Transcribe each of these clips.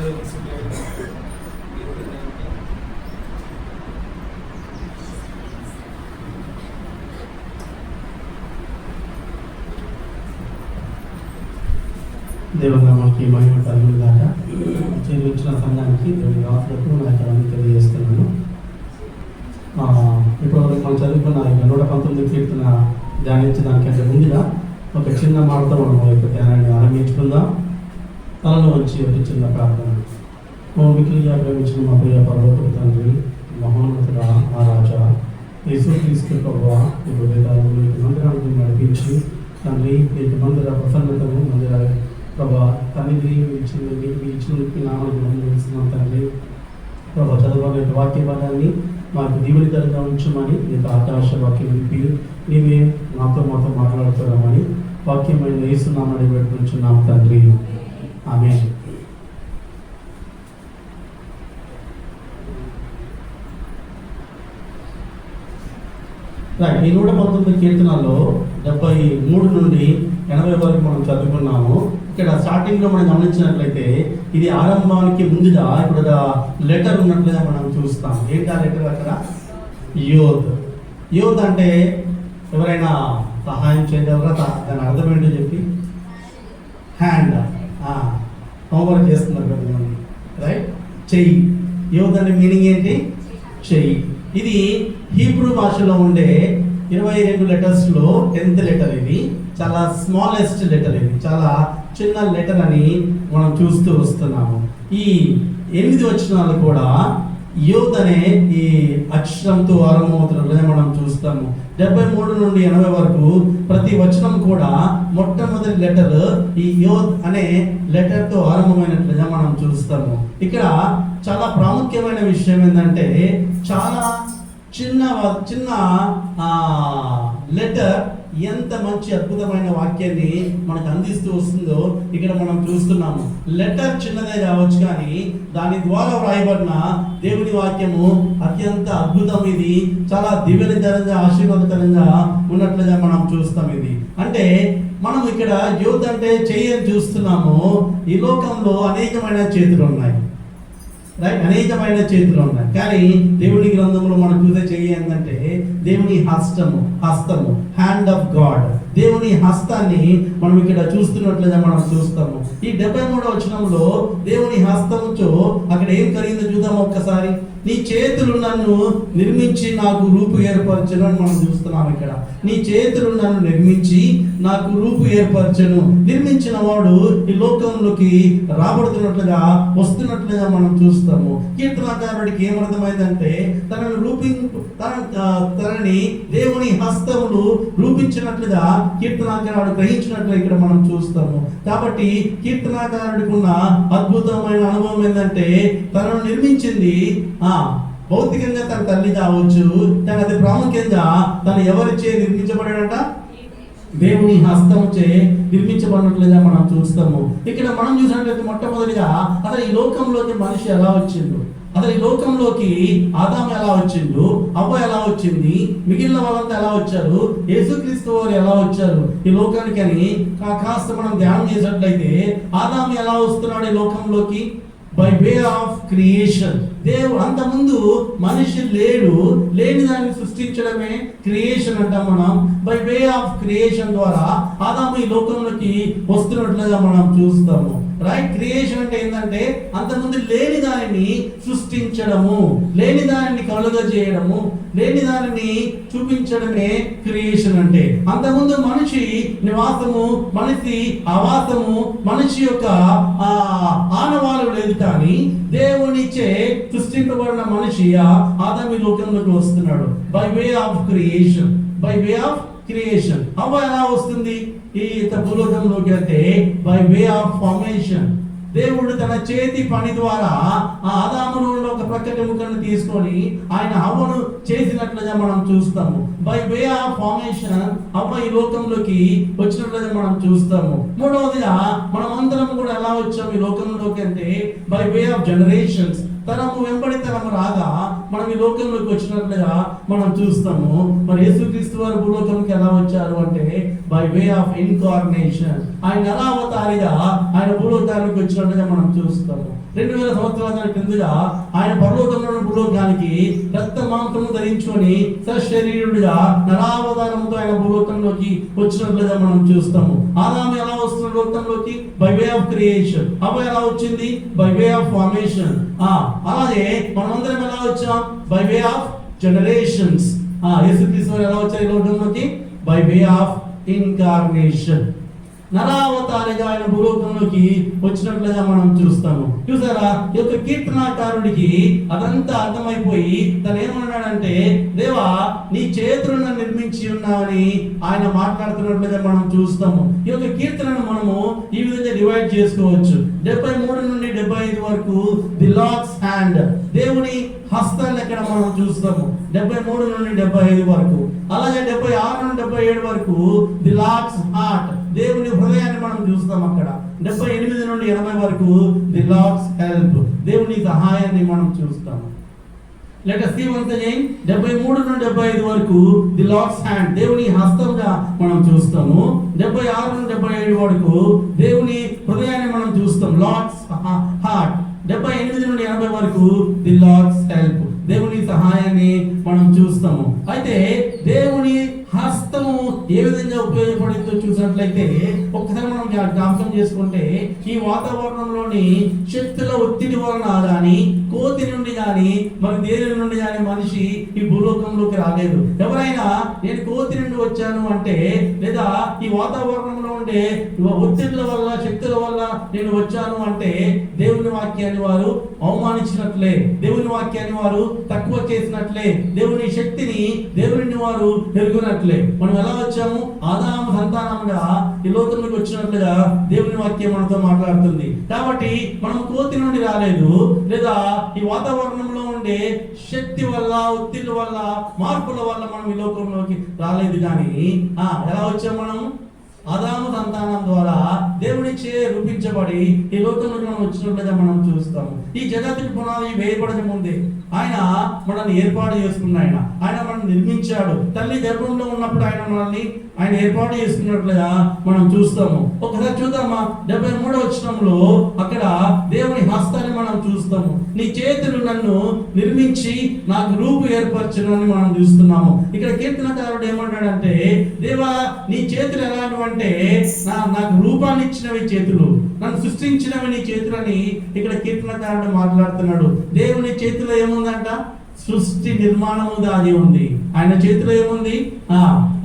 దేవునామానికి మహిమ కలుగును గాక. చేయించిన సంఘానికి దేవుని ఆత్మకు నా యొక్క తెలియజేస్తున్నాను. ఇప్పుడు మనం చదువుకున్న 119 కీర్తన ధ్యానించడానికంటే ముందుగా ఒక చిన్న మాటతో మనం యొక్క ధ్యానాన్ని ఆరంభించుకుందాం. తలలో వచ్చి ఒక చిన్న ప్రార్థన. మిక్కిలిగా ప్రేమించిన మా ప్రియ పరలోకపు తండ్రి, మహోన్నతుడా, మా రాజా యేసుక్రీస్తు ప్రభువా, ఈ హృదయాలను మందిరానికి నడిపించి తండ్రి మీకు మందిర ప్రసన్నతను మందిర ప్రభా తండ్రి ఇచ్చిన నామం తెలిసిన తండ్రి ప్రభా చదవబడే వాక్య భాగాన్ని మాకు దీవెనకరంగా ఉంచమని నీకు ఆకాశ వాక్యం విప్పి నీవే మాతో మాట్లాడుతున్నామని వాక్యమైన యేసునామని పెట్టుకుంటున్నాం తండ్రి. ఆమేన్. ఈ 119 కీర్తనలో 73 నుండి 80 వరకు మనం చదువుకున్నాము. ఇక్కడ స్టార్టింగ్లో మనం గమనించినట్లయితే ఇది ఆరంభానికి ముందుగా ఇప్పుడు లెటర్ ఉన్నట్లుగా మనం చూస్తాం. ఏంటి ఆ లెటర్? అక్కడ యోధ్ అంటే ఎవరైనా సహాయం చేయగలరా? దాని అర్థం ఏంటో చెప్పి హ్యాండ్ హోంవర్క్ చేస్తున్నారు కదా, రైట్? చెయ్యి. యోధ్ అనే మీనింగ్ ఏంటి? చెయ్యి. ఇది హీబ్రూ భాషలో ఉండే 22 లెటర్స్లో 10th లెటర్. ఇది చాలా స్మాలెస్ట్ లెటర్. ఇది చాలా చిన్న లెటర్ అని మనం చూస్తూ వస్తున్నాము. ఈ 8 వచనాలు కూడా యోధ్ అనే ఈ అక్షరంతో ఆరంభమవుతున్నట్లుగా మనం చూస్తాము. 73 నుండి 80 వరకు ప్రతి వచనం కూడా మొట్టమొదటి లెటర్ ఈ యోధ్ అనే లెటర్తో ఆరంభమైనట్లుగా మనం చూస్తాము. ఇక్కడ చాలా ప్రాముఖ్యమైన విషయం ఏంటంటే చాలా చిన్న లెటర్ ఎంత మంచి అద్భుతమైన వాక్యాన్ని మనకు అందిస్తూ వస్తుందో ఇక్కడ మనం చూస్తున్నాము. లెటర్ చిన్నదే కావచ్చు, కానీ దాని ద్వారా వ్రాయబడిన దేవుని వాక్యము అత్యంత అద్భుతం. ఇది చాలా దివ్యకరంగా ఆశీర్వాదకరంగా ఉన్నట్లుగా మనం చూస్తాం. ఇది అంటే మనం ఇక్కడ యోధ్ అంటే చెయ్యి అని చూస్తున్నాము. ఈ లోకంలో అనేకమైన చేతులు ఉన్నాయి, రైట్? అనేకమైన చేతులు ఉన్నాయి. కానీ దేవుని గ్రంథంలో మనం చూసే చెయ్యి ఏంటంటే దేవుని హస్తము, హ్యాండ్ ఆఫ్ గాడ్. దేవుని హస్తాన్ని మనం ఇక్కడ చూస్తున్నట్లుగా మనం చూస్తాము. ఈ 73వ వచనంలో దేవుని హస్తంతో అక్కడ ఏం కలిగిందో చూద్దాం ఒక్కసారి. నీ చేతులు నన్ను నిర్మించి నాకు రూపు ఏర్పరచను అని మనం చూస్తున్నాం. ఇక్కడ నీ చేతులు నన్ను నిర్మించి నాకు రూపు ఏర్పరచను. నిర్మించిన వాడు ఈ లోకంలోకి రాబడుతున్నట్లుగా వస్తున్నట్లుగా మనం చూస్తాము. కీర్తనకారుడికి ఏమర్థమైందంటే తనని దేవుని హస్తములు రూపించినట్లుగా కీర్తనకారుడు గ్రహించినట్లుగా ఇక్కడ మనం చూస్తాము. కాబట్టి కీర్తనకారుడికి ఉన్న అద్భుతమైన అనుభవం ఏంటంటే తనను నిర్మించింది భౌతికంగా తన తల్లి కావచ్చు, కానీ అది ప్రాముఖ్యంగా తను ఎవరిచే నిర్మించబడాడట? దేవుని హస్తంచే నిర్మించబడినట్లుగా మనం చూస్తాము. ఇక్కడ మనం చూసినట్లయితే మొట్టమొదటిగా అసలు ఈ లోకంలోకి మనిషి ఎలా వచ్చిండు, అసలు ఈ లోకంలోకి ఆదాము ఎలా వచ్చిండు, అవ్వ ఎలా వచ్చింది, మిగిలిన వాళ్ళంతా ఎలా వచ్చారు, యేసుక్రీస్తు వారు ఎలా వచ్చారు ఈ లోకానికి అని కాస్త మనం ధ్యానం చేసినట్లయితే ఆదాము ఎలా వస్తున్నాడు ఈ లోకంలోకి? By way of creation. దేవుడు అంతకుముందు మనిషి లేని దాన్ని సృష్టించడమే క్రియేషన్ అంటాం మనం. బై వే ఆఫ్ క్రియేషన్ ద్వారా ఆదాము ఈ లోకంలోకి వస్తున్నట్లుగా మనం చూస్తాము, రైట్? క్రియేషన్ అంటే ఏంటంటే అంతకుముందు లేని దానిని సృష్టించడము, లేని దానిని కలుగజేయడము, లేని దానిని చూపించడమే క్రియేషన్ అంటే. అంతకుముందు మనిషి నివాసము, మనిషి ఆవాసము, మనిషి యొక్క ఆనవాలు లేదు, కానీ దేవునిచే సృష్టింపబడిన మనిషి ఆదాము ఈ లోకంలోకి వస్తున్నాడు. By way of creation, by way of creation. అవ్వ ఎలా వస్తుంది ఈ భూలోకంలోకి అంటే? By way of formation. దేవుడు తన చేతి పని ద్వారా ఆ ఆదామును ఒక ప్రక్కటి ముక్కను తీసుకొని ఆయన హవ్వను చేసినట్లుగా మనం చూస్తాము. బై వే ఆఫ్ ఫార్మేషన్ హవ్వ ఈ లోకంలోకి వచ్చినట్లుగా మనం చూస్తాము. మూడవదిగా మనం అందరం కూడా ఎలా వచ్చాము ఈ లోకంలోకి అంటే బై వే ఆఫ్ జనరేషన్స్. తరము వెంబడి తరము రాగా మనం ఈ లోకంలోకి వచ్చినట్లుగా మనం చూస్తాము. మరి యేసుక్రీస్తు వారు భూలోకంకి ఎలా వచ్చారు అంటే బై వే ఆఫ్ ఇన్కార్నేషన్. ఆయన ఎలా అవతారిగా ఆయన భూలోకానికి వచ్చినట్లుగా మనం చూస్తాము. 2000 సంవత్సరాల క్రిందగా ఆయన పరలోకంలో భూలోకానికి రక్త మాంసము ధరించుకొని సశరీరుడిగా నరావతారంతో ఆయన భూలోకంలోకి వచ్చినట్లుగా మనం చూస్తాము. ఆదాము ఎలా వస్తున్న లోకంలోకి బై వే ఆఫ్ క్రియేషన్. హవ్వ ఎలా వచ్చింది బై వే ఆఫ్ ఫార్మేషన్. అలాగే మనమందరం ఎలా వచ్చాం బై వే ఆఫ్ జనరేషన్స్. యేసుక్రీస్తు వారు ఎలా వచ్చారు ఈ లోకంలోకి బై వే ఆఫ్ ఇన్కార్నేషన్. నరావతారిగా ఆయన భూలోకంలోకి వచ్చినట్లుగా మనం చూస్తాము. చూసారా, ఈ యొక్క కీర్తనాకారుడికి అదంతా అర్థమైపోయి తను ఏమన్నాడంటే, దేవా నీ చేతులను నిర్మించి ఉన్నావని ఆయన మాట్లాడుతున్నట్లుగా మనం చూస్తాము. ఈ యొక్క కీర్తనను మనము ఈ విధంగా డివైడ్ చేసుకోవచ్చు. 73 నుండి 75 వరకు ది లార్డ్స్ హ్యాండ్, దేవుని హస్తాన్ని ఇక్కడ మనం చూస్తాము 73 నుండి 75 వరకు. అలాగే 76 నుండి 77 వరకు ది లార్డ్స్ హార్ట్, దేవుని హృదయాన్ని మనం చూస్తాం. అక్కడ 78 నుండి 80 వరకు ది లార్డ్స్ హెల్ప్, దేవుని సహాయాన్ని మనం చూస్తాము. Let us see once again 73 నుండి 75 వరకు ది లార్డ్స్ హ్యాండ్, దేవుని హస్తంగా మనం చూస్తాము. 76 నుండి 77 వరకు దేవుని హృదయాన్ని మనం చూస్తాం, లార్డ్స్ హార్ట్. 78 నుండి 80 వరకు ది లార్డ్స్ హెల్ప్, దేవుని సహాయాన్ని మనం చూస్తాము. అయితే దేవుని హస్తము ఏ విధంగా ఉపయోగపడిందో చూసినట్లయితే ఒక్కసారి మనం జ్ఞాపకం చేసుకుంటే, ఈ వాతావరణంలోని శక్తుల ఒత్తిడి వలన కానీ, కోతి నుండి కానీ, మరి దేని నుండి కానీ మనిషి ఈ భూలోకంలోకి రాలేదు. ఎవరైనా నేను కోతి నుండి వచ్చాను అంటే, లేదా ఈ వాతావరణంలో ఉండే ఒత్తిడిల వల్ల, శక్తుల వల్ల నేను వచ్చాను అంటే, దేవుని వాక్యాన్ని వారు అవమానించినట్లే, దేవుని వాక్యాన్ని వారు తక్కువ చేసినట్లే, దేవుని శక్తిని, దేవుని వారు ఎరుగునట్లే. మనం ఎలా వచ్చాము? ఆదాము సంతానముగా ఈ లోకంలోకి వచ్చినట్లుగా దేవుని వాక్యం మనతో మాట్లాడుతుంది. కాబట్టి మనం కోతి నుండి రాలేదు, లేదా ఈ వాతావరణంలో ఉండే శక్తి వల్ల, ఒత్తిడి వల్ల, మార్పుల వల్ల మనం ఈ లోకంలోకి రాలేదు. కానీ ఎలా వచ్చాము? మనం ఆదాము సంతానం ద్వారా దేవునిచే రూపించబడి ఈ లోకంలోకి మనం వచ్చినట్లుగా మనం చూస్తాము. ఈ జగత్తుకి పునాది వేయబడక ముందే ఆయన మనల్ని ఏర్పాటు చేసుకున్నాడు. ఆయన మనల్ని నిర్మించాడు. తల్లి గర్భంలో ఉన్నప్పుడు ఆయన ఏర్పాటు చేసుకున్నట్లుగా మనం చూస్తాము. ఒకసారి చూద్దామా, 73వ వచనంలో అక్కడ దేవుని హస్తాన్ని మనం చూస్తాము. నీ చేతులు నన్ను నిర్మించి నాకు రూపు ఏర్పరచునని మనం చూస్తున్నాము. ఇక్కడ కీర్తనకారుడు ఏమంటాడంటే, దేవా నీ చేతులు ఎలాంటివంటే నాకు రూపాన్ని ఇచ్చినవి చేతులు, నన్ను సృష్టించినవి నీ చేతులని ఇక్కడ కీర్తనకారుడు మాట్లాడుతున్నాడు. దేవుని చేతిలో ఏముందంట? సృష్టి నిర్మాణము దాగి ఉంది. ఆయన చేతిలో ఏముంది?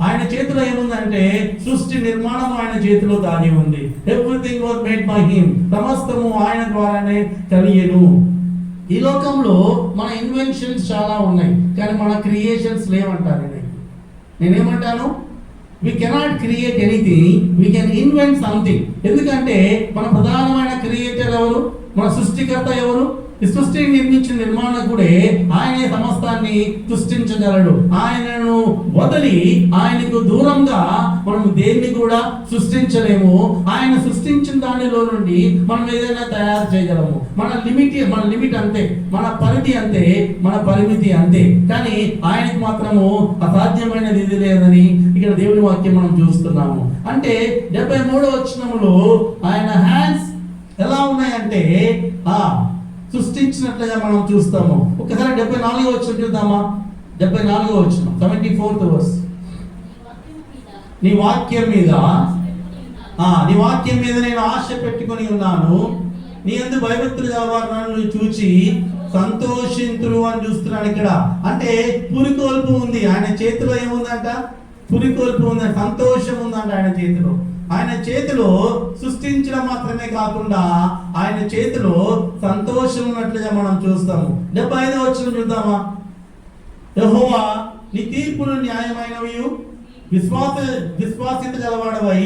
ఆయన చేతిలో ఏముందంటే సృష్టి నిర్మాణం ఆయన చేతిలో దాగి ఉంది. Everything was made by him, సమస్తము ఆయన ద్వారానే కలిగెను. ఈ లోకంలో మన ఇన్వెన్షన్స్ చాలా ఉన్నాయి, కానీ మన creations లేవంటారు. నేనేమంటాను? we cannot create anything, we can invent something. ఎందుకంటే మన ప్రధానమైన క్రియేటర్ ఎవరు? మన సృష్టికర్త ఎవరు? ఈ సృష్టిని నిర్మించిన నిర్మాణకుడే. ఆయనే సమస్తాన్ని సృష్టించగలడు. ఆయనను వదిలి ఆయనకు దూరంగా మనం దేన్ని కూడా సృష్టించలేము. ఆయన సృష్టించిన దానిలో నుండి మనం ఏదైనా తయారు చేయగలము. మన లిమిట్ అంతే, మన పరిధి అంతే, మన పరిమితి అంతే. కానీ ఆయనకు మాత్రము అసాధ్యమైనది ఇది లేదని ఇక్కడ దేవుని వాక్యం మనం చూస్తున్నాము. అంటే 73వ వచనములో ఆయన హ్యాండ్స్ ఎలా ఉన్నాయంటే సృష్టించినట్లుగా మనం చూస్తాము. ఒకసారి 74వ వచనం చూద్దామా? 74వ వచనం, 74th verse. నీ వాక్యం మీద నేను ఆశ పెట్టుకొని ఉన్నాను, నీ యందు భయభక్తులు వారు చూచి సంతోషింతురు అని చూస్తున్నాను. ఇక్కడ అంటే పురికొల్పు ఉంది. ఆయన చేతిలో ఏముందంట? పురికొల్పు ఉందంట, సంతోషం ఉందంట ఆయన చేతిలో. ఆయన చేతిలో సృష్టించడం మాత్రమే కాకుండా ఆయన చేతిలో సంతోషం ఉన్నట్లుగా మనం చూస్తాము. 75వ వచనం చూద్దామా? యెహోవా నీ తీర్పులు న్యాయమైనవి, విశ్వాసిత గలవాడవై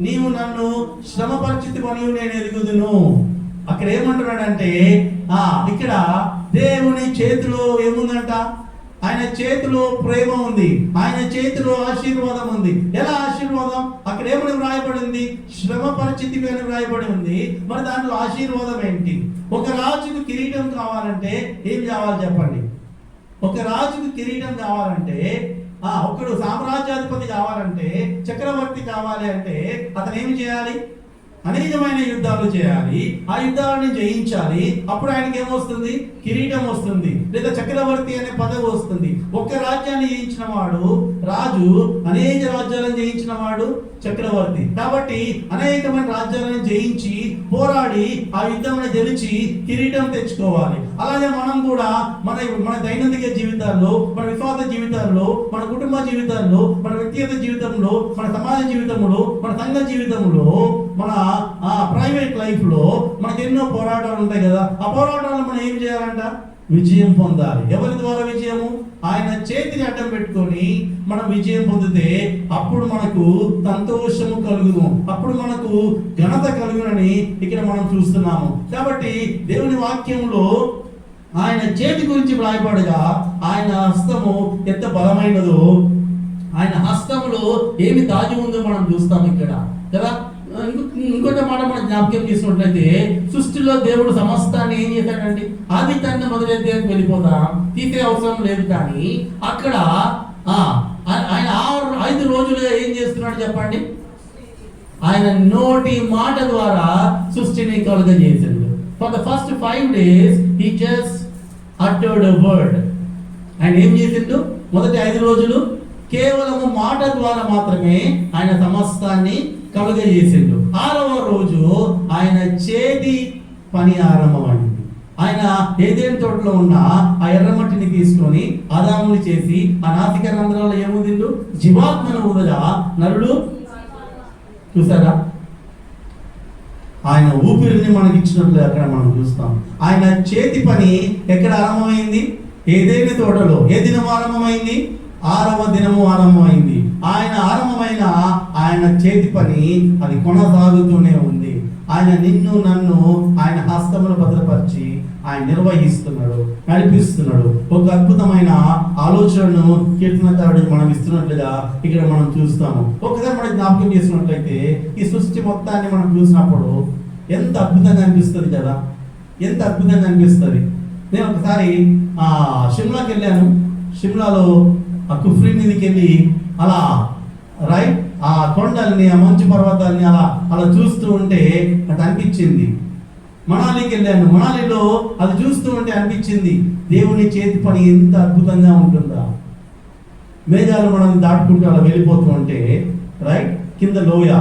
నీవు నన్ను శ్రమపరిచితివని నేను ఎరుగుదును. అక్కడ ఏమంటున్నాడంటే ఇక్కడ దేవుని చేతిలో ఏముందంట? ఆయన చేతిలో ప్రేమ ఉంది, ఆయన చేతిలో ఆశీర్వాదం ఉంది. ఎలా ఆశీర్వాదం? అక్కడ ఏమని వ్రాయబడింది? శ్రమ పరిస్థితి అని వ్రాయబడి ఉంది. మరి దాంట్లో ఆశీర్వాదం ఏంటి? ఒక రాజుకు కిరీటం కావాలంటే ఏం కావాలి చెప్పండి? ఒక రాజుకు కిరీటం కావాలంటే, ఒకడు సామ్రాజ్యాధిపతి కావాలంటే, చక్రవర్తి కావాలి అంటే అతను ఏమి చేయాలి? అనేకమైన యుద్ధాలు చేయాలి, ఆ యుద్ధాలను జయించాలి. అప్పుడు ఆయనకి ఏమొస్తుంది? కిరీటం వస్తుంది, లేదా చక్రవర్తి అనే పదవి వస్తుంది. ఒక్క రాజ్యాన్ని జయించిన వాడు రాజు, అనేక రాజ్యాలను జయించిన వాడు చక్రవర్తి. కాబట్టి అనేకమైన రాజ్యాలను జయించి పోరాడి ఆ యుద్ధంలో గెలిచి కిరీటం తెచ్చుకోవాలి. అలాగే మనం కూడా మన దైనందిక జీవితాల్లో, మన విశ్వాస జీవితాల్లో, మన కుటుంబ జీవితాల్లో, మన వ్యక్తిగత జీవితంలో, మన సమాజ జీవితంలో, మన సంఘ జీవితంలో, మన ప్రైవేట్ లైఫ్ లో మనకు ఎన్నో పోరాటాలు ఉంటాయి కదా. ఆ పోరాటాలు మనం ఏం చేయాలంట? విజయం పొందాలి. ఎవరి ద్వారా విజయము? ఆయన చేతిని అడ్డం పెట్టుకొని మనం విజయం పొందితే అప్పుడు మనకు సంతోషము కలుగును, అప్పుడు మనకు ఘనత కలుగునని ఇక్కడ మనం చూస్తున్నాము. కాబట్టి దేవుని వాక్యంలో ఆయన చేతి గురించి వ్రాయబడగా ఆయన హస్తము ఎంత బలమైనదో, ఆయన హస్తములో ఏమి దాగి ఉందో మనం చూస్తాం ఇక్కడ కదా. ఇంకొక మాట మనం జ్ఞాపకం చేసుకున్నట్లయితే, సృష్టిలో దేవుడు సమస్తాన్ని ఏం చేశాడండి? ఆది తన మొదలైతే వెళ్ళిపోతాం, తీసే అవసరం లేదు. కానీ అక్కడ ఆయన 5 రోజులుగా ఏం చేస్తున్నాడు చెప్పండి? ఆయన నోటి మాట ద్వారా సృష్టిని కలుగజేసిండు. For the first 5 days he just uttered a word. ఆయన ఏం చేసిండు? మొదటి 5 రోజులు కేవలము మాట ద్వారా మాత్రమే ఆయన సమస్తాన్ని కలుగజేసిండు. 6వ రోజు ఆయన చేతి పని ఆరంభమైంది. ఆయన ఏదైనా తోటలో ఉన్న ఆ ఎర్రమట్టిని తీసుకొని ఆదాముని చేసి ఆ నాసిక రంధ్రాల్లో ఏముందిండు? జీవాత్మను ఊదగా నరుడు చూసారా? ఆయన ఊపిరిని మనకి ఇచ్చినట్లు అక్కడ మనం చూస్తాం. ఆయన చేతి పని ఎక్కడ ఆరంభమైంది? ఏదైనా తోటలో. ఏ దినం ఆరంభమైంది? 6వ దినము ఆరంభమైంది. ఆయన ఆరంభమైన ఆయన చేతి పని అది కొనసాగుతూనే ఉంది. ఆయన నిన్ను నన్ను ఆయన హస్తమును భద్రపరిచి ఆయన నిర్వహిస్తున్నాడు, నడిపిస్తున్నాడు. ఒక అద్భుతమైన ఆలోచనను కీర్తనకారుడికి మనం ఇస్తున్నట్లుగా ఇక్కడ మనం చూస్తాము. ఒకసారి మనం జ్ఞాపకం చేసినట్లయితే ఈ సృష్టి మొత్తాన్ని మనం చూసినప్పుడు ఎంత అద్భుతంగా అనిపిస్తుంది కదా, ఎంత అద్భుతంగా అనిపిస్తుంది. నేను ఒకసారి షిమ్లాకి వెళ్ళాను. షిమ్లాలో ఆ కుఫ్రీ మీదకి వెళ్ళి అలా ఆ కొండల్ని, ఆ మంచు పర్వతాలని అలా చూస్తూ ఉంటే అది అనిపించింది. మనాలికి వెళ్ళాను. మనాలిలో అది చూస్తూ ఉంటే అనిపించింది దేవుని చేతి పని ఎంత అద్భుతంగా ఉంటుందా. మేఘాలు మనం దాటుకుంటూ అలా వెళ్ళిపోతూ ఉంటే కింద లోయ,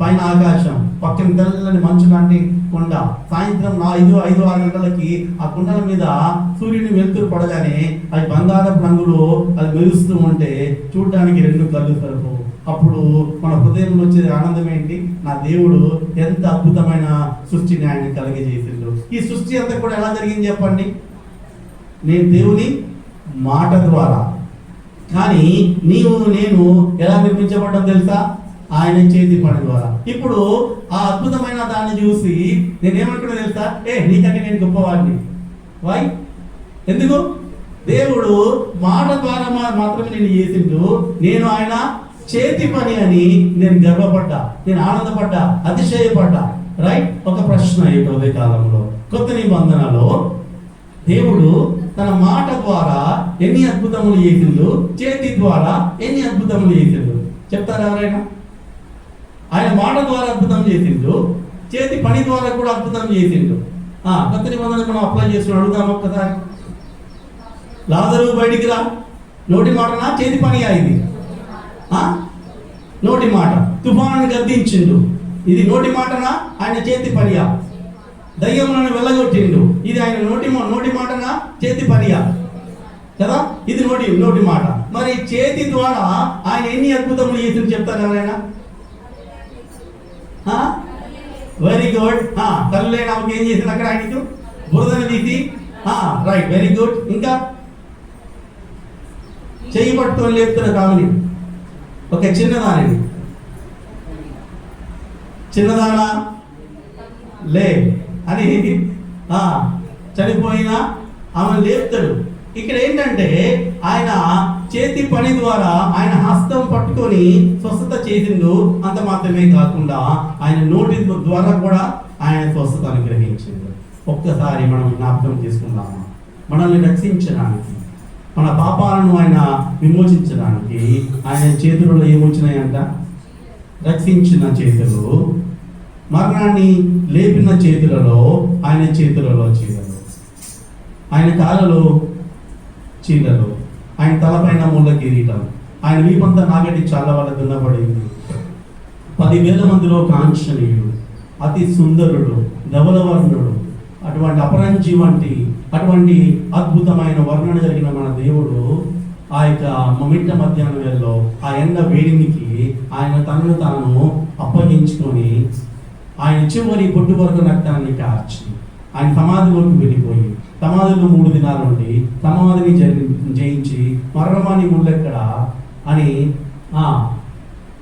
పైన ఆకాశం, పక్కన తెల్లని మంచు లాంటి కొండ. సాయంత్రం 5-6 గంటలకి ఆ కొండల మీద సూర్యుని వెలుతురు పడగానే అది బంగారపు రంగులో అది మెరుస్తూ ఉంటే చూడడానికి 2 కళ్ళు సరిపోవు. అప్పుడు మన హృదయంలో వచ్చే ఆనందం ఏంటి? నా దేవుడు ఎంత అద్భుతమైన సృష్టిని ఆయన కలిగజేసిండు. ఈ సృష్టి అంతా కూడా ఎలా జరిగింది చెప్పండి? నేను దేవుని మాట ద్వారా. కానీ నేను ఎలా నిర్మించబడ్డం తెలుసా? ఆయన చేతి పని ద్వారా. ఇప్పుడు ఆ అద్భుతమైన దాన్ని చూసి నేనేమనుకున్నా తెలుసా? నీకంటే నేను గొప్పవాడిని. వై? ఎందుకు? దేవుడు మాట ద్వారా మాత్రమే నేను చేసిండు. నేను ఆయన చేతి పని అని నేను గర్వపడ్డా, నేను ఆనందపడ్డా, అతిశయపడ్డా. ఒక ప్రశ్న ఈ ఉదయ కాలంలో, కొత్త నిబంధనలో దేవుడు తన మాట ద్వారా ఎన్ని అద్భుతములు చేసిండు, చేతి ద్వారా ఎన్ని అద్భుతములు చేసిండు చెప్తారా ఎవరైనా? ఆయన మాట ద్వారా అద్భుతం చేసిండు, చేతి పని ద్వారా కూడా అద్భుతం చేసిండు. కొత్త నిబంధన మనం అప్లై చేసుకుని అడుగుదాం ఒక్కసారి. లాజరు బయటికి రా, నోటి మాటనా చేతి పని ఇది? నోటి మాట. తుఫాను గద్దించిండు, ఇది నోటి మాటనా ఆయన చేతి పనియా? దయ్యములను వెళ్ళగొట్టిండు, ఇది ఆయన నోటి మాటనా చేతి పనియా? కదా, ఇది నోటి మాట. మరి చేతి ద్వారా ఆయన ఎన్ని అద్భుతములు చేసిండు చెప్తారు ఎవరైనా? Very good. తల్లులైన ఆమెకి ఏం చేసింది అక్కడ? ఆయనకు బురదను తీసి వెరీ గుడ్. ఇంకా చెయ్యి పట్టుకొని లేపుతున్న కామని ఒక చిన్నదానా లే అని చనిపోయినా ఆమె లేపుతాడు. ఇక్కడ ఏంటంటే ఆయన చేతి పని ద్వారా ఆయన హస్తం పట్టుకొని స్వస్థత చేసిండు. అంత మాత్రమే కాకుండా ఆయన నోటి ద్వారా కూడా ఆయన స్వస్థత అనుగ్రహించిండు. ఒక్కసారి మనం జ్ఞాపకం చేసుకుందామా? మనల్ని రక్షించడానికి, మన పాపాలను ఆయన విమోచించడానికి ఆయన చేతులలో ఏమొచ్చినాయంట? రక్షించిన చేతులు, మరణాన్ని లేపిన చేతులలో ఆయన చేతులలో చీరలు, ఆయన కాళ్ళలో చీరలు, ఆయన తలపైన ముళ్ళ కిరీటం, ఆయన వీపంతా నాగటి చాలా వల్ల దున్నపడింది. 10,000 మందిలో కాంక్షణీయుడు, అతి సుందరుడు, ధవలవర్ణుడు, అటువంటి అపరంజి వంటి అటువంటి అద్భుతమైన వర్ణన జరిగిన మన దేవుడు ఆ యొక్క మిట్ట మధ్యాహ్నం వేళలో ఆ ఎండ వేడినికి ఆయన తనను తాను అప్పగించుకొని ఆయన చివరి బొడ్డు వరకు రక్తాన్ని కార్చి ఆయన సమాధిలోకి వెళ్ళిపోయి సమాధిలో 3 దినాలు ఉండి సమాధిని జయించి మరణాన్ని ముళ్ళెక్కడ అని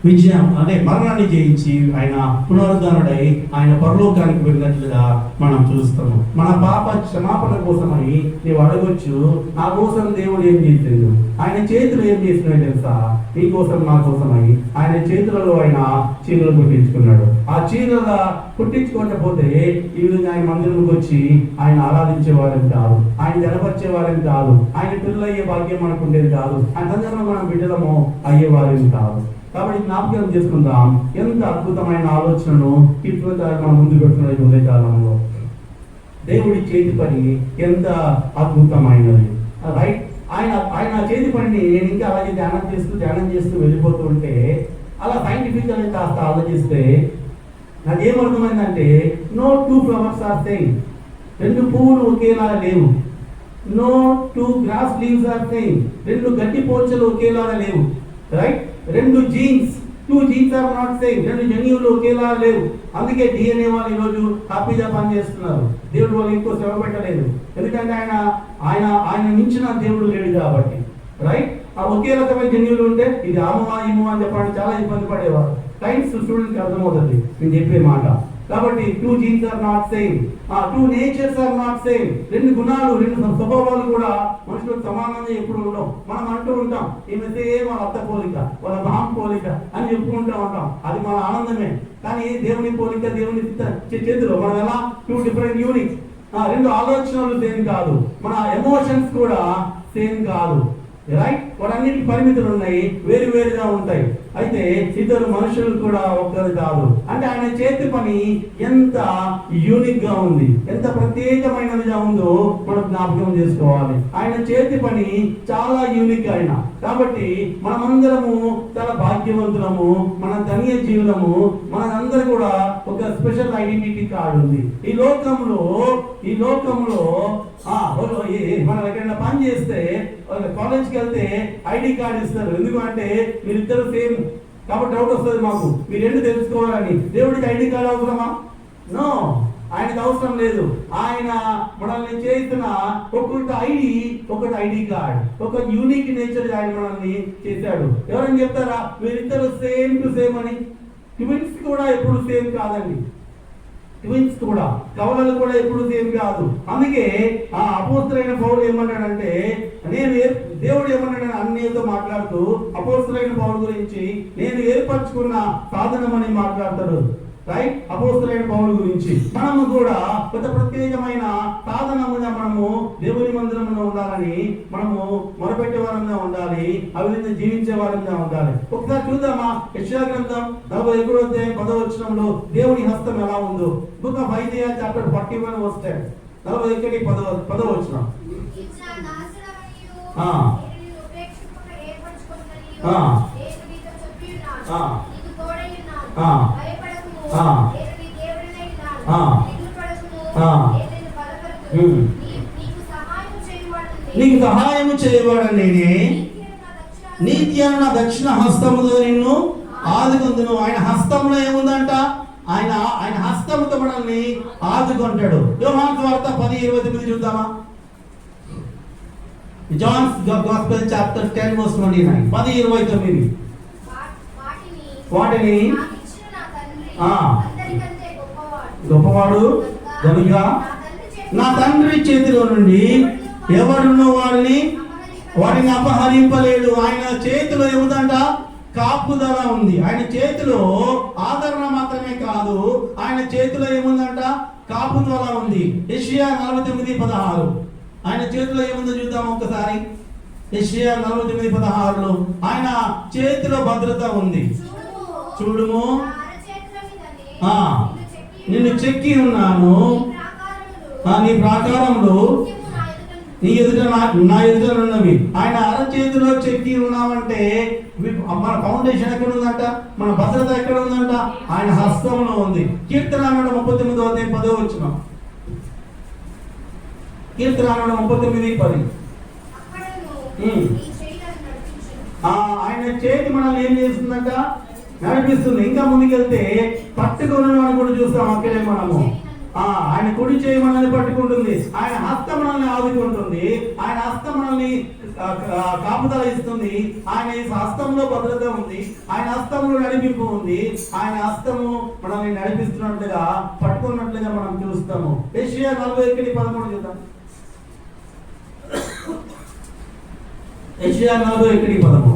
విజయం అంటే మరణాన్ని జయించి ఆయన పునరుద్ధరణుడై ఆయన పరలోకానికి వెళ్ళినట్లుగా మనం చూస్తాము. మన పాప క్షమాపణ కోసమని నీవు అడగొచ్చు, నా కోసం దేవుడు ఏం చేసిండు, ఆయన చేతులు ఏం చేసినాయి తెలుసా? నీ కోసం నా కోసమై ఆయన చేతులలో ఆయన చీరలు కుట్టించుకున్నాడు. ఆ చీరల కుట్టించుకోకపోతే ఈ విధంగా ఆయన మందిరంకి వచ్చి ఆయన ఆరాధించేవారని కాదు, ఆయన జనపరిచేవారని కాదు, ఆయన పిల్లలు అయ్యే భాగ్యం మనకు ఉండేది కాదు, ఆయన సందర్భంలో మనం బిడ్డలము అయ్యేవారని కాదు. కాబట్టి జ్ఞాపకం చేసుకుందాం, ఎంత అద్భుతమైన ఆలోచనను కీర్తనకారుడు మన ముందు పెడుతున్నది ఉదయ కాలంలో. దేవుడి చేతి పని ఎంత అద్భుతమైనది, రైట్? ఆయన చేతి పనిని నేను ఇంకా అలాగే ధ్యానం చేస్తూ వెళ్ళిపోతూ ఉంటే అలా సైంటిఫిక్ అని కాస్త ఆలోచిస్తే నాకేమర్థమైందంటే, నో 2 flowers ఆర్ సేమ్. 2 పువ్వులు ఒకేలా లేవు. No 2 grass leaves are same. 2 గడ్డి పోచలు ఒకేలా లేవు, right? 2 genes, 2 genes are not same. 2 జన్యువులు ఒకేలా లేవు. అందుకే DNA వాళ్ళు ఈరోజు హ్యాపీగా పనిచేస్తున్నారు. దేవుడు వాళ్ళు ఎక్కువ శ్రమ పెట్టలేదు, ఎందుకంటే ఆయన మించిన దేవుడు లేడు కాబట్టి, రైట్? ఆ ఒకే రకమైన జన్యువులు ఉంటే ఇది ఆమవా ఇమో అని చెప్పడానికి చాలా ఇబ్బంది పడేవారు. సైన్స్ స్టూడెంట్కి అర్థమవుతుంది నేను చెప్పే మాట. కాబట్టి 2 genes are not same, 2 natures are not same. 2 గుణాలు, 2 స్వభావాలు కూడా మనుషులకు సమానంగా ఎప్పుడు ఉండవు. మనం అంటూ ఉంటాం, ఈమె సేమ్ వాళ్ళ అత్త పోలిక, వాళ్ళ మామ పోలిక అని చెప్పుకుంటూ ఉంటాం. అది మన ఆనందమే. కానీ దేవుని పోలిక, దేవుని చేతిలో మనం ఎలా 2 డిఫరెంట్ యూనిట్స్. 2 ఆలోచనలు సేమ్ కాదు, మన ఎమోషన్స్ కూడా సేమ్ కాదు, రైట్? వాటన్నిటికి పరిమితులు ఉన్నాయి, వేరు వేరుగా ఉంటాయి. అయితే 2 మనుషులు కూడా ఒక్కరు కాదు. అంటే ఆయన చేతి పని ఎంత యూనిక్ గా ఉంది, ఎంత ప్రత్యేకమైనదిగా ఉందో మనం జ్ఞాపకం చేసుకోవాలి. ఆయన చేతి పని చాలా యూనిక్ ఆయన. కాబట్టి మనమందరము చాలా భాగ్యవంతులము, మన ధన్య జీవులము. మనందరూ కూడా ఒక స్పెషల్ ఐడెంటిటీ కార్డు ఉంది ఈ లోకంలో. మనం ఎక్కడైనా పని చేస్తే కాలేజ్కి వెళ్తే ఐడి కార్డు ఇస్తారు. ఎందుకంటే మీరిద్దరు సేమ్ కాబట్టి డౌట్ వస్తుంది మాకు, మీరు 2 తెలుసుకోవాలని. దేవుడికి ఐడి కార్డు అవసరమా? నో, ఆయనకు అవసరం లేదు. ఆయన మనల్ని చేసిన ఒకటి ఐడి కార్డ్, ఒక యూనిక్ నేచర్ ఆయన మనల్ని చేశాడు. ఎవరైనా చెప్తారా మీరిద్దరు సేమ్ టు సేమ్ అని? ట్విన్స్ కూడా ఎప్పుడు సేమ్ కాదండి. ట్విన్స్ కూడా, కవలలు కూడా ఎప్పుడు సేమ్ కాదు. అందుకే ఆ అపోస్తలుడైన పౌలు ఏమన్నాడంటే, దేవుడు ఏమన్నాడని అన్నయ్యతో మాట్లాడుతూ అపోస్తలుడైన పౌలు గురించి నేను ఏర్పరచుకున్న సాధనమని మాట్లాడతాడు, రైట్? అపోస్తలుడైన పౌలు గురించి మనము కూడా ఒక ప్రత్యేకమైన సాధనముగా మనము దేవుని మందిరంలో ఉండాలని, మనము మొరపెట్టే వారంగా ఉండాలి, అవిధంగా జీవించే వారంగా ఉండాలి. ఒకసారి చూద్దామా యెషయా గ్రంథం 41వ అధ్యాయం 10వ వచనంలో దేవుని హస్తం ఎలా ఉందో. Book of Isaiah chapter 41 verse 10, 41 10వ వచనం. నీకు సహాయము చేయవాడని నేనే, నీతి అన్న దక్షిణ హస్తముతో నిన్ను ఆదుకొందును. ఆయన హస్తంలో ఏముందంట? ఆయన హస్తముతో మనల్ని ఆదుకుంటాడు. యోహాను సువార్త 10:29 చూద్దామా? John's gospel chapter 10 verse 29, 10:29. వాటిని గొప్పవాడు కనుక నా తండ్రి చేతిలో నుండి ఎవడును వారిని వాటిని అపహరింపలేడు. ఆయన చేతిలో ఏముందంట? కాపుదల ఉంది. ఆయన చేతిలో ఆదరణ మాత్రమే కాదు, ఆయన చేతిలో ఏముందంట? కాపుదల ఉంది. యెషయా 49:16 ఆయన చేతిలో ఏముందో చూద్దాం ఒక్కసారి. యెషయా 49:16లో ఆయన చేతిలో భద్రత ఉంది. చూడుము, నిన్ను చెక్కి ఉన్నాను, నీ ప్రాకారములు నీ ఎదుట నా ఎదుట ఉన్నవి. ఆయన అరచేతిలో చెక్కి ఉన్నామంటే మన ఫౌండేషన్ ఎక్కడ ఉందంట? మన భద్రత ఎక్కడ ఉందంట? ఆయన హస్తంలో ఉంది. కీర్తన 39:10 కీర్తన 39:10 ఆయన చేతి మనల్ని ఏం చేస్తుందంట? నడిపిస్తుంది. ఇంకా ముందుకెళ్తే పట్టుకున్నాను అని కూడా చూస్తాం. అక్కడే మనము ఆయన కుడి చేయి మనల్ని పట్టుకుంటుంది, ఆయన హస్తం మనల్ని ఆదుకుంటుంది, ఆయన హస్తం మనల్ని కాపుదల ఇస్తుంది, ఆయన హస్తంలో భద్రత ఉంది, ఆయన హస్తంలో నడిపింపు ఉంది, ఆయన హస్తము మనల్ని నడిపిస్తున్నట్లుగా పట్టుకున్నట్లుగా మనం చూస్తాము. యెషయా 41:13 చూద్దాం. యెషయా 41:13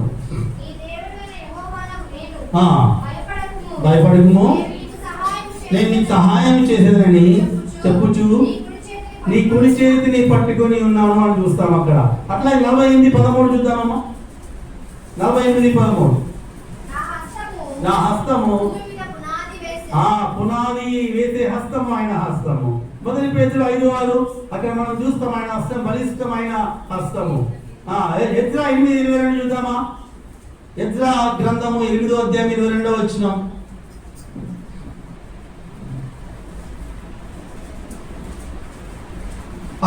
భయపడకుము, నేను నీకు సహాయం చేసేదని చెప్పుచు నీ కుడి చేతిని పట్టుకొని ఉన్నాను అని చూస్తాం అక్కడ. అట్లా 48:13 చూద్దామమ్మా. 48:13 నా హస్తము పునాది వేసే హస్తము ఆయన హస్తము. మొదటి పేతురు 5:6 అక్కడ మనం చూస్తాం ఆయన హస్తం బలిష్టమైన హస్తము. ఎజ్రా 8:22 చూద్దామా. ఎజ్రా గ్రంథము 8వ అధ్యాయం 22వ వచనం.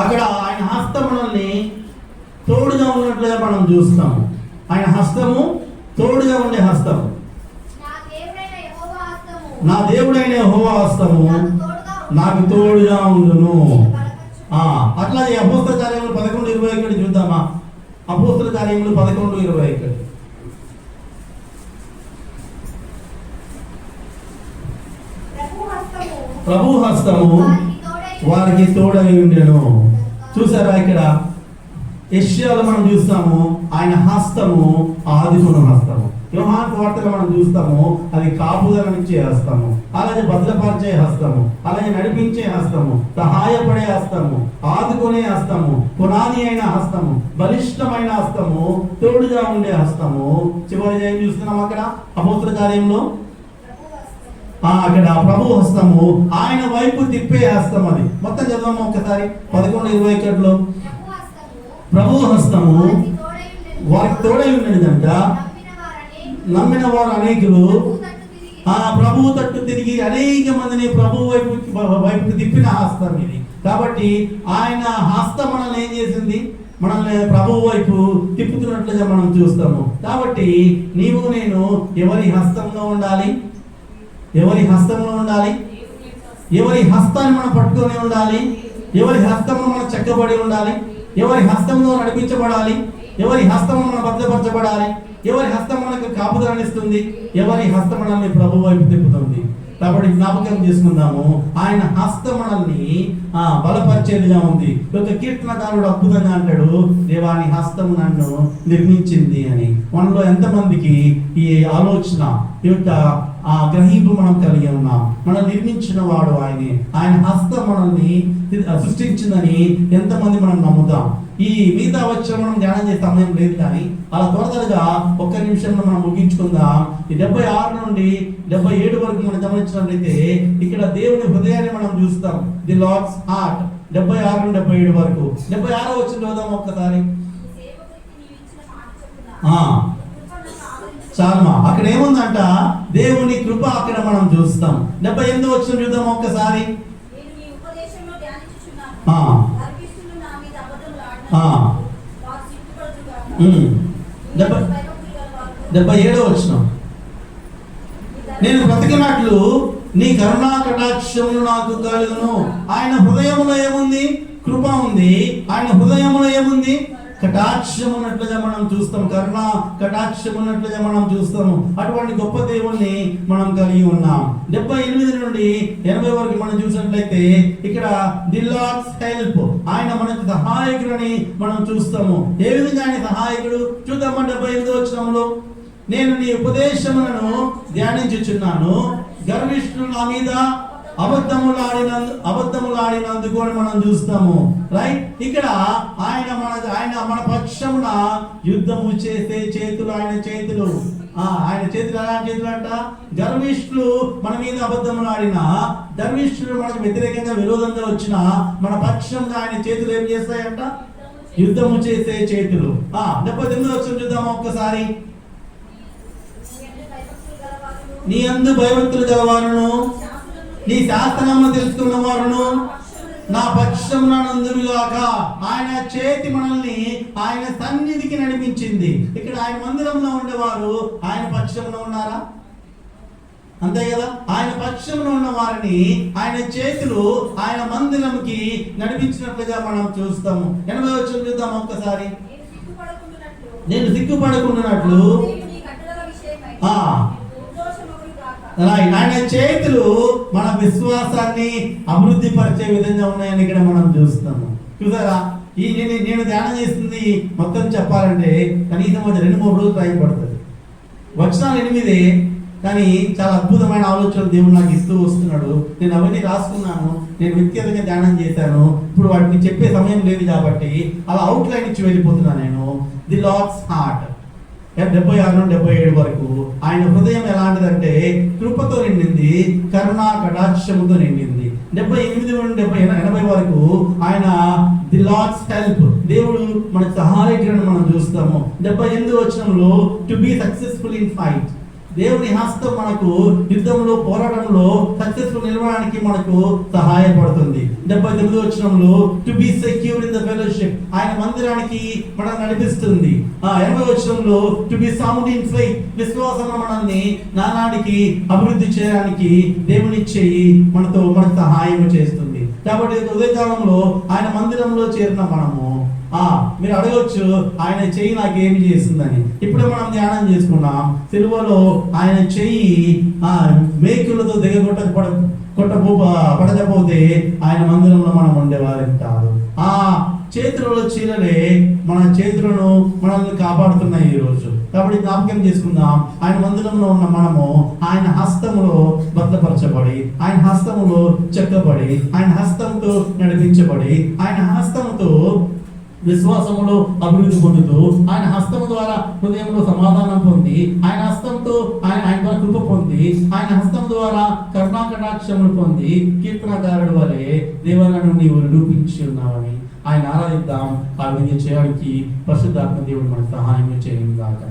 అక్కడ ఆయన హస్తం మనల్ని తోడుగా ఉన్నట్లుగా మనం చూస్తాము. ఆయన హస్తము తోడుగా ఉండే హస్తము. నా దేవుడైన యెహోవా హస్తము నాకు తోడుగా ఉండును. అట్లాగే అపోస్తల కార్యములు 11:21 చూద్దామా. అపోస్తల కార్యములు 11:21 ప్రభు హస్తము వారికి తోడై ఉండెను. చూసారా ఇక్కడ యెషయాలో మనం చూస్తాము ఆయన హస్తము ఆదికున్న హస్తము. యోహాను సువార్తలో మనం చూస్తాము అది కాపుదలనిచ్చే హస్తము, అలాగే భద్రపరిచే హస్తము, అలాగే నడిపించే హస్తము, సహాయపడే హస్తము, ఆదుకునే హస్తము, పునాది అయిన హస్తము, బలిష్టమైన హస్తము, తోడుగా ఉండే హస్తము. చివరి ఏం చూస్తున్నాం అక్కడ అపోస్తల కార్యంలో? అక్కడ ప్రభు హస్తము ఆయన వైపు తిప్పే హస్తం. అది మొత్తం చదవము ఒకసారి. 11:21 ప్రభు హస్తము వారికి తోడై ఉండేదంట. నమ్మిన వారు అనేకులు ప్రభు తట్టు తిరిగి అనేక మందిని ప్రభు వైపుకి తిప్పిన హస్తం ఇది. కాబట్టి ఆయన హస్తం మనల్ని ఏం చేసింది? మనల్ని ప్రభు వైపు తిప్పుతున్నట్లుగా మనం చూస్తాము. కాబట్టి నీవు నేను ఎవరి హస్తంలో ఉండాలి? ఎవరి హస్తంలో ఉండాలి? ఎవరి హస్తాన్ని మనం పట్టుకొని ఉండాలి? ఎవరి హస్తంలో మనం చెక్కబడి ఉండాలి? ఎవరి హస్తంలో నడిపించబడాలి? ఎవరి హస్తం మనం భద్రపరచబడాలి? ఎవరి హస్తం మనకు కాపుదలనిస్తుంది? ఎవరి హస్తం మనల్ని ప్రభు వైపు తిప్పుతుంది? కాబట్టి జ్ఞాపకం చేసుకుందాము ఆయన హస్తం మనల్ని బలపరిచేదిగా ఉంది. ఒక కీర్తనకారుడు అద్భుతంగా అంటాడు, దేవాని హస్తం నన్ను నిర్మించింది అని. మనలో ఎంతమందికి ఈ ఆలోచన, ఈ యొక్క గ్రహింపు మనం కలిగి ఉన్నాం? మనం నిర్మించిన వాడు ఆయనే. ఆయన హస్తం మనల్ని సృష్టించిందని ఎంతమంది మనం నమ్ముతాం? ఈ మిగతా వచ్చి మనం ధ్యానం చేసే సమయం లేదు, కానీ అలా త్వరగా ఒక్క నిమిషంలో మనం ముగించుకుందాం. ఈ 76 నుండి 77 వరకు మనం గమనించినట్లయితే ఇక్కడ దేవుని హృదయాన్ని మనం చూస్తాం. ది లార్డ్స్ హార్ట్ 76 నుండి 77 వరకు. 76 వచ్చిన చూద్దాం ఒక్కసారి. చాలమా అక్కడ ఏముందంట? దేవుని కృప అక్కడ మనం చూస్తాం. 78 వచ్చిన చూద్దాం ఒక్కసారి. 77 వచ్చిన నేను బ్రతికినట్లు నీ కరుణా కటాక్షములు నాకు కలుగును. ఆయన హృదయంలో ఏముంది? కృప ఉంది. ఆయన హృదయంలో ఏముంది? కటాక్షం ఉన్నట్లుగా మనం చూస్తాం, కరుణ కటాక్షం ఉన్నట్లుగా మనం చూస్తాము. అటువంటి గొప్ప దేవుణ్ణి మనం కలిగి ఉన్నాం. 78 నుండి 80 వరకు మనం చూసినట్లయితే ఇక్కడ ది లార్డ్స్ హెల్ప్, ఆయన మనకు సహాయకుడని మనం చూస్తాము. ఏ విధంగా ఆయన సహాయకుడు చూద్దామా. 78వ వచనంలో, నేను నీ ఉపదేశములను ధ్యానించుచున్నాను, గర్విష్ఠులు నా మీద అబద్ధములాడినందుకు అని మనం చూస్తాము. రైట్, ఇక్కడ ఆయన మన పక్షమున యుద్ధము చేసే చేతులు ఆయన చేతులు. ఆయన చేతులు ఎలాంటి చేతులు అంట? గర్విష్ఠులు మన మీద అబద్ధములాడిన, గర్విష్ఠులు మనకు వ్యతిరేకంగా విరోధంగా వచ్చిన మన పక్షంగా ఆయన చేతులు ఏం చేస్తాయంట? యుద్ధము చేసే చేతులు. 78వ వచనం చూద్దామా ఒక్కసారి. నీ యందు భయభక్తులు గలవారును, నీ శాస్త్రనామ తెలుసుకున్న వారును నా పక్షమున నందురుగాక. ఆయన చేతి మనల్ని ఆయన సన్నిధికి నడిపించింది. ఇక్కడ ఆయన మందిరంలో ఉండేవారు ఆయన పక్షమున ఉన్నారా? అంతే కదా. ఆయన పక్షంలో ఉన్న వారిని ఆయన చేతులు ఆయన మందిరంకి నడిపించినట్లుగా మనం చూస్తాము. 80వ వచనం చూద్దాం ఒక్కసారి. నేను సిగ్గుపడకుండానట్లు ఆయన చేతులు మన విశ్వాసాన్ని అభివృద్ధి పరిచే విధంగా ఉన్నాయని ఇక్కడ మనం చూస్తాము. చూసారా, నేను ధ్యానం చేస్తుంది మొత్తం చెప్పాలంటే కనీసం 2-3 రోజులు టైం పడుతుంది. వచనాలు 8, కానీ చాలా అద్భుతమైన ఆలోచనలు దేవుడు నాకు ఇస్తూ వస్తున్నాడు. నేను అవన్నీ రాసుకున్నాను, నేను వ్యక్తిగతంగా ధ్యానం చేశాను. ఇప్పుడు వాటిని చెప్పే సమయం లేదు కాబట్టి అలా అవుట్లైన్ ఇచ్చి వెళ్ళిపోతున్నాను నేను. ది లార్డ్స్ హార్ట్ 76 నుండి 77 వరకు ఆయన హృదయం ఎలాంటిదంటే కృపతో నిండింది, కరుణా కటాక్షముతో నిండింది. 78 నుండి 80 వరకు ఆయన ది లార్డ్స్ హెల్ప్, దేవుడు మన సహాయకుడిని మనం చూస్తాము. 78వ వచనంలో to be successful in fight, దేవుని హస్తం మనకు యుద్ధంలో పోరాటంలో సక్సెస్ఫుల్ నిలవడానికి మనకు సహాయపడుతుంది. 79వ వచనంలో to be secure in the fellowship, ఆయన మందిరానికి మనం నడిపిస్తుంది. 80వ వచనంలో to be sound in faith, విశ్వాసంలో మనల్ని నానానికి అభివృద్ధి చేయడానికి దేవుని చెయ్యి మనకు సహాయం చేస్తుంది. కాబట్టి ఉదయకాలంలో ఆయన మందిరంలో చేరిన మనము మీరు అడగొచ్చు, ఆయన చెయ్యి నాకేమి చేస్తుందని. ఇప్పుడే మనం ధ్యానం చేసుకున్నాం. సిలువలో ఆయన చెయ్యి మేకులతో పడకపోతే ఆయన మందిరంలో మనం ఉండేవారు కాదు. ఆ చేతులలో చీరలే మన చేతులను మనల్ని కాపాడుతున్నాయి ఈ రోజు. కాబట్టి జ్ఞాపకం చేసుకుందాం, ఆయన మందిరంలో ఉన్న మనము ఆయన హస్తములో భద్రపరచబడి, ఆయన హస్తములో చెక్కబడి, ఆయన హస్తంతో నడిపించబడి, ఆయన హస్తముతో విశ్వాసములో అభివృద్ధి పొందుతూ, ఆయన హస్తము ద్వారా హృదయంలో సమాధానం పొంది, ఆయన హస్తంతో ఆయన కృప పొంది, ఆయన హస్తం ద్వారా కరుణా కటాక్షములు పొంది కీర్తనకారుడు వలె దేవనను నీవు నిరూపించి ఉన్నావని ఆయన ఆరాధిద్దాం. ఆ విధంగా చేయడానికి పరిశుద్ధాత్మ దేవుడు మనకు సహాయం చేయను గాక.